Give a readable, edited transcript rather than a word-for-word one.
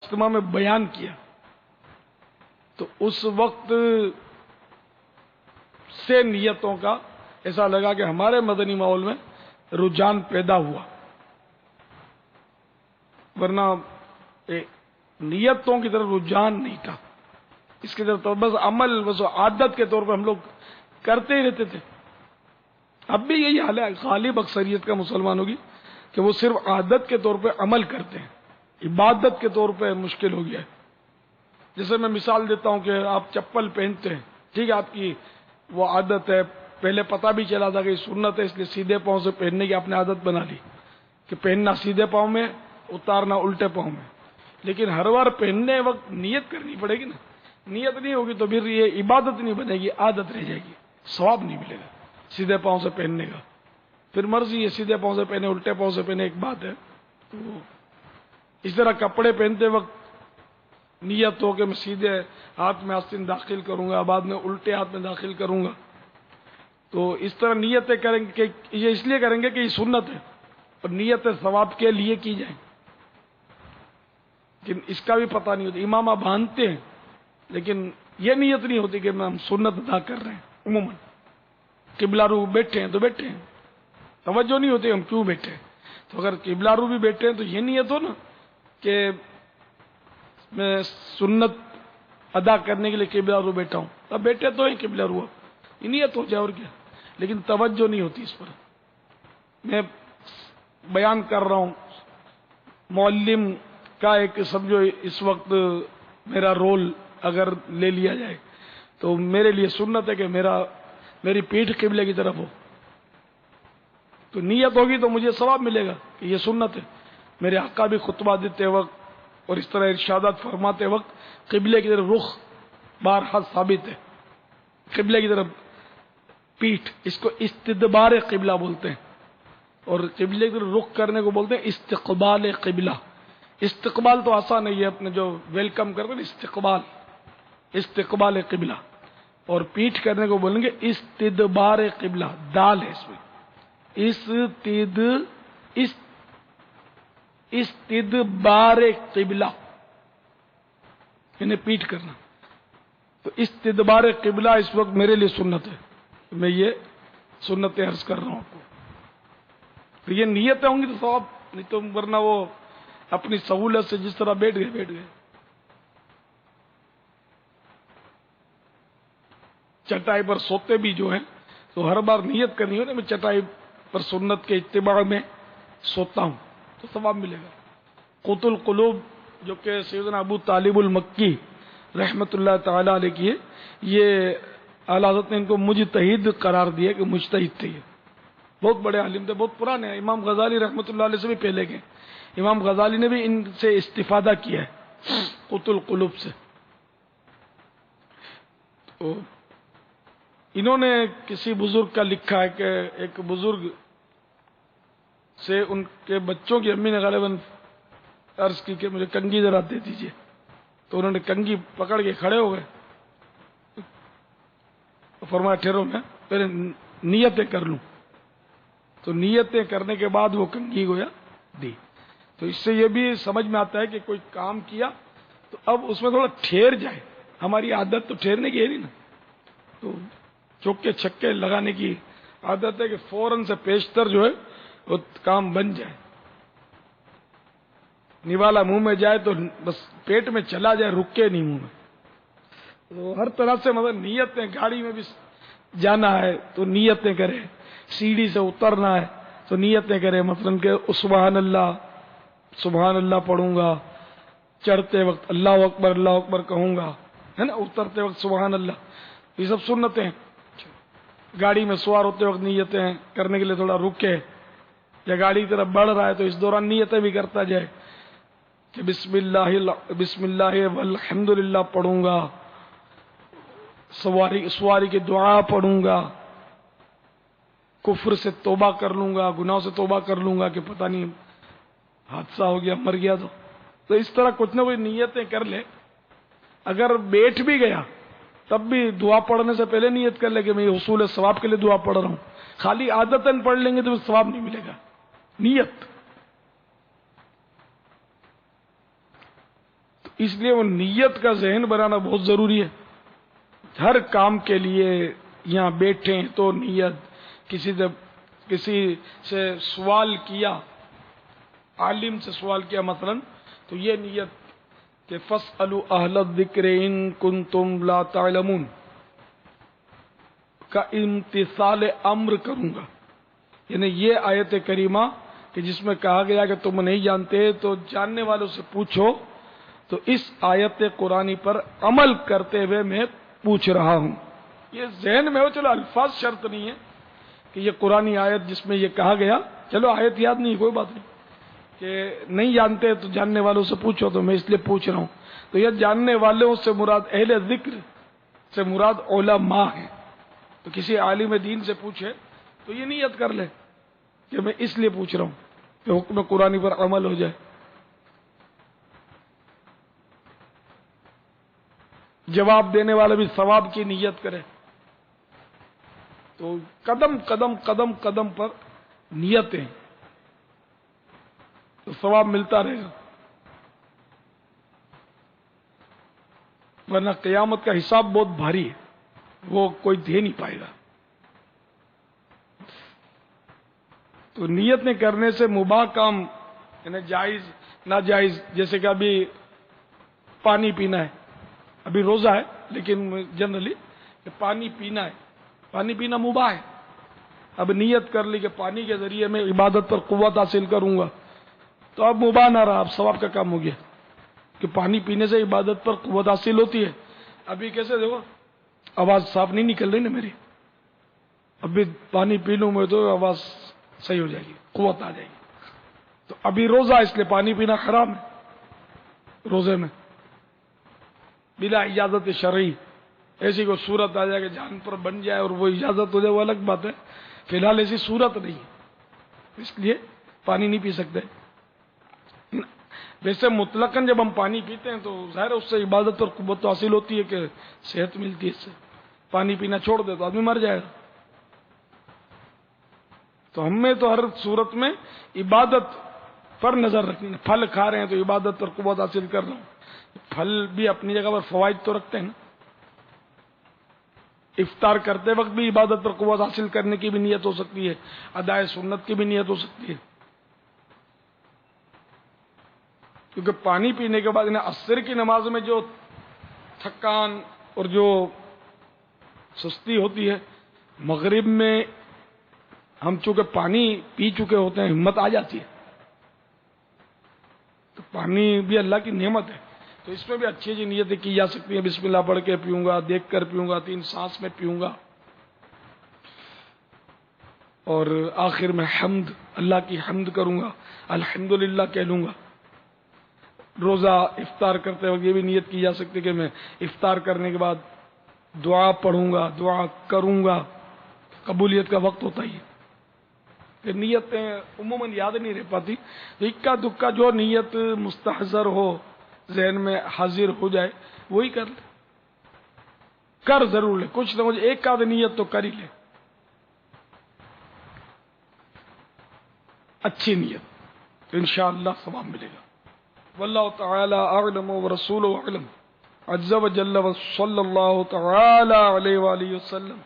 اجتماع میں بیان کیا تو اس وقت سے نیتوں کا ایسا لگا کہ ہمارے مدنی ماحول میں رجحان پیدا ہوا، ورنہ نیتوں کی طرف رجحان نہیں تھا، اس کی طرف تو بس عمل بس عادت کے طور پر ہم لوگ کرتے ہی رہتے تھے۔ اب بھی یہی حال ہے غالب اکثریت کا مسلمانوں کی کہ وہ صرف عادت کے طور پہ عمل کرتے ہیں، عبادت کے طور پہ مشکل ہو گیا ہے۔ جیسے میں مثال دیتا ہوں کہ آپ چپل پہنتے ہیں، ٹھیک ہے، آپ کی وہ عادت ہے، پہلے پتہ بھی چلا تھا کہ سنت ہے، اس لیے سیدھے پاؤں سے پہننے کی آپ نے عادت بنا لی کہ پہننا سیدھے پاؤں میں، اتارنا الٹے پاؤں میں، لیکن ہر بار پہننے وقت نیت کرنی پڑے گی نا، نیت نہیں ہوگی تو پھر یہ عبادت نہیں بنے گی، عادت رہ جائے گی، ثواب نہیں ملے گا سیدھے پاؤں سے پہننے کا۔ پھر مرضی ہے سیدھے پاؤں سے پہنے الٹے پاؤں سے پہنے ایک بات ہے۔ تو اس طرح کپڑے پہنتے وقت نیت ہو کہ میں سیدھے ہاتھ میں آستین داخل کروں گا، بعد میں الٹے ہاتھ میں داخل کروں گا، تو اس طرح نیتیں کریں گے کہ یہ اس لیے کریں گے کہ یہ سنت ہے اور نیت ثواب کے لیے کی جائیں، لیکن اس کا بھی پتہ نہیں ہوتا۔ امامہ باندھتے ہیں لیکن یہ نیت نہیں ہوتی کہ ہم سنت ادا کر رہے ہیں، عموماً قبلہ رو بیٹھے ہیں تو بیٹھے ہیں، توجہ نہیں ہوتی ہم کیوں بیٹھے ہیں۔ تو اگر قبلہ رو بھی بیٹھے ہیں تو یہ نیت ہو نا کہ میں سنت ادا کرنے کے لیے قبلہ رو بیٹھا ہوں، اب بیٹھے تو ہی قبلہ رو، یہ نیت ہو جائے اور کیا، لیکن توجہ نہیں ہوتی اس پر۔ میں بیان کر رہا ہوں، معلم کا ایک سمجھو اس وقت میرا رول اگر لے لیا جائے تو میرے لیے سنت ہے کہ میری پیٹھ قبلے کی طرف ہو، تو نیت ہوگی تو مجھے ثواب ملے گا کہ یہ سنت ہے۔ میرے آقا بھی خطبہ دیتے وقت اور اس طرح ارشادات فرماتے وقت قبلے کی طرف رخ بارہا ثابت ہے، قبلے کی طرف پیٹھ، اس کو استدبار قبلہ بولتے ہیں، اور قبلے کی طرف رخ کرنے کو بولتے ہیں استقبال قبلہ۔ استقبال تو آسان ہے، یہ اپنے جو ویلکم کرتے ہیں استقبال قبلہ، اور پیٹھ کرنے کو بولیں گے استدبار قبلہ، دال ہے اس میں، استدبار قبلہ یعنی پیٹھ کرنا۔ تو استدبار قبلہ اس وقت میرے لیے سنت ہے، میں یہ سنت عرض کر رہا ہوں آپ کو۔ تو یہ نیتیں ہوں گی تو ثواب، نہیں تو ورنہ وہ اپنی سہولت سے جس طرح بیٹھ گئے۔ چٹائی پر سوتے بھی جو ہیں تو ہر بار نیت کرنی ہو نا، میں چٹائی پر سنت کے اتباع میں سوتا ہوں تو ثواب ملے گا۔ قوت القلوب جو کہ سیدنا ابو طالب المکی رحمت اللہ تعالی علیہ کی ہے، یہ اعلیٰ حضرت نے ان کو مجتہد قرار دیا کہ مجتہد تھے، یہ بہت بڑے عالم تھے، بہت پرانے ہیں، امام غزالی رحمت اللہ علیہ سے بھی پہلے گئے، امام غزالی نے بھی ان سے استفادہ کیا ہے قوت القلوب سے۔ تو انہوں نے کسی بزرگ کا لکھا ہے کہ ایک بزرگ سے ان کے بچوں کی امی نے غالباً عرض کی کہ مجھے کنگھی ذرا دے دیجیے، تو انہوں نے کنگھی پکڑ کے کھڑے ہو گئے، فرمایا ٹھہرو میں پہلے نیتیں کر لوں، تو نیتیں کرنے کے بعد وہ کنگھی گویا دی۔ تو اس سے یہ بھی سمجھ میں آتا ہے کہ کوئی کام کیا تو اب اس میں تھوڑا ٹھہر جائے، ہماری عادت تو ٹھہرنے کی ہے نہیں نا، تو چوکے چھکے لگانے کی عادت ہے کہ فوراً سے پیشتر جو ہے وہ کام بن جائے، نوالا منہ میں جائے تو بس پیٹ میں چلا جائے، رکے نہیں منہ میں۔ تو ہر طرح سے مطلب نیتیں، گاڑی میں بھی جانا ہے تو نیتیں کرے، سیڑھی سے اترنا ہے تو نیتیں کرے، مثلا کہ سبحان اللہ پڑھوں گا، چڑھتے وقت اللہ اکبر کہوں گا، ہے نا، اترتے وقت سبحان اللہ، یہ سب سنتیں ہیں۔ گاڑی میں سوار ہوتے وقت نیتیں کرنے کے لیے تھوڑا رکے، یا گاڑی کی طرف بڑھ رہا ہے تو اس دوران نیتیں بھی کرتا جائے کہ بسم اللہ والحمد للہ پڑھوں گا، سواری کی دعا پڑھوں گا، کفر سے توبہ کر لوں گا، گناہ سے توبہ کر لوں گا کہ پتہ نہیں حادثہ ہو گیا مر گیا تو اس طرح کچھ نہ کچھ نیتیں کر لے۔ اگر بیٹھ بھی گیا تب بھی دعا پڑھنے سے پہلے نیت کر لے کہ میں یہ حصول ثواب کے لیے دعا پڑھ رہا ہوں، خالی عادتاً پڑھ لیں گے تو ثواب نہیں ملے گا، نیت۔ اس لیے وہ نیت کا ذہن بنانا بہت ضروری ہے. ہر کام کے لیے یہاں بیٹھیں تو نیت، کسی سے سوال کیا، عالم سے سوال کیا مثلا، تو یہ نیت کہ فاسألوا اہل الذکر ان کنتم لا تعلمون کا امتثال امر کروں گا. یعنی یہ آیت کریمہ کہ جس میں کہا گیا کہ تم نہیں جانتے تو جاننے والوں سے پوچھو، تو اس آیت قرآنی پر عمل کرتے ہوئے میں پوچھ رہا ہوں. یہ ذہن میں ہو، چلو الفاظ شرط نہیں ہے کہ یہ قرآنی آیت جس میں یہ کہا گیا، چلو آیت یاد نہیں کوئی بات نہیں، کہ نہیں جانتے تو جاننے والوں سے پوچھو، تو میں اس لیے پوچھ رہا ہوں. تو یہ جاننے والوں سے مراد اہل ذکر سے مراد علماء ہیں. تو کسی عالم دین سے پوچھے تو یہ نیت کر لے کہ میں اس لیے پوچھ رہا ہوں کہ حکم قرآنی پر عمل ہو جائے. جواب دینے والا بھی ثواب کی نیت کرے. تو قدم قدم قدم قدم پر نیتیں، تو ثواب ملتا رہے گا. ورنہ قیامت کا حساب بہت بھاری ہے، وہ کوئی دے نہیں پائے گا. تو نیت نے کرنے سے مباح کام، یعنی جائز ناجائز، جیسے کہ ابھی پانی پینا ہے، ابھی روزہ ہے لیکن جنرلی کہ پانی پینا ہے، پانی پینا مباح ہے. اب نیت کر لی کہ پانی کے ذریعے میں عبادت پر قوت حاصل کروں گا، تو اب مباح نہ رہا، اب ثواب کا کام ہو گیا کہ پانی پینے سے عبادت پر قوت حاصل ہوتی ہے. ابھی کیسے دیکھو آواز صاف نہیں نکل رہی نا میری، ابھی پانی پی لوں میں تو آواز صحیح ہو جائے گی، قوت آ جائے گی. تو ابھی روزہ، اس لیے پانی پینا حرام ہے روزے میں بلا اجازت شرعی. ایسی کوئی صورت آ جائے کہ جان پر بن جائے اور وہ اجازت ہو جائے وہ الگ بات ہے، فی الحال ایسی صورت نہیں ہے، اس لیے پانی نہیں پی سکتے. ویسے مطلقاً جب ہم پانی پیتے ہیں تو ظاہر اس سے عبادت اور قوت حاصل ہوتی ہے کہ صحت ملتی ہے اس سے. پانی پینا چھوڑ دے تو آدمی مر جائے گا. تو ہمیں تو ہر صورت میں عبادت پر نظر رکھنی ہے. پھل کھا رہے ہیں تو عبادت اور قوت حاصل کر رہا ہوں. پھل بھی اپنی جگہ پر فوائد تو رکھتے ہیں نا. افطار کرتے وقت بھی عبادت پر قوت حاصل کرنے کی بھی نیت ہو سکتی ہے، ادائے سنت کی بھی نیت ہو سکتی ہے. کیونکہ پانی پینے کے بعد عصر کی نماز میں جو تھکان اور جو سستی ہوتی ہے، مغرب میں ہم چونکہ پانی پی چکے ہوتے ہیں ہمت آ جاتی ہے. تو پانی بھی اللہ کی نعمت ہے، تو اس میں بھی اچھی اچھی نیتیں کی جا سکتی ہیں. بسم اللہ پڑھ کے پیوں گا، دیکھ کر پیوں گا، 3 سانس میں پیوں گا، اور آخر میں حمد، اللہ کی حمد کروں گا، الحمدللہ کہہ لوں گا. روزہ افطار کرتے وقت یہ بھی نیت کی جا سکتی ہے کہ میں افطار کرنے کے بعد دعا پڑھوں گا، دعا کروں گا. قبولیت کا وقت ہوتا ہی ہے کہ نیتیں عموماً یاد نہیں رہ پاتی. اکا دکا جو نیت مستحضر ہو، ذہن میں حاضر ہو جائے وہی کر لے. کر ضرور لے، کچھ نہ کچھ ایک آدھ نیت تو کر ہی لے، اچھی نیت، تو انشاءاللہ ثواب ملے گا. واللہ تعالی اعلم ورسولہ اعلم. عز وجل وصلی اللہ تعالی علیہ وآلہ وسلم.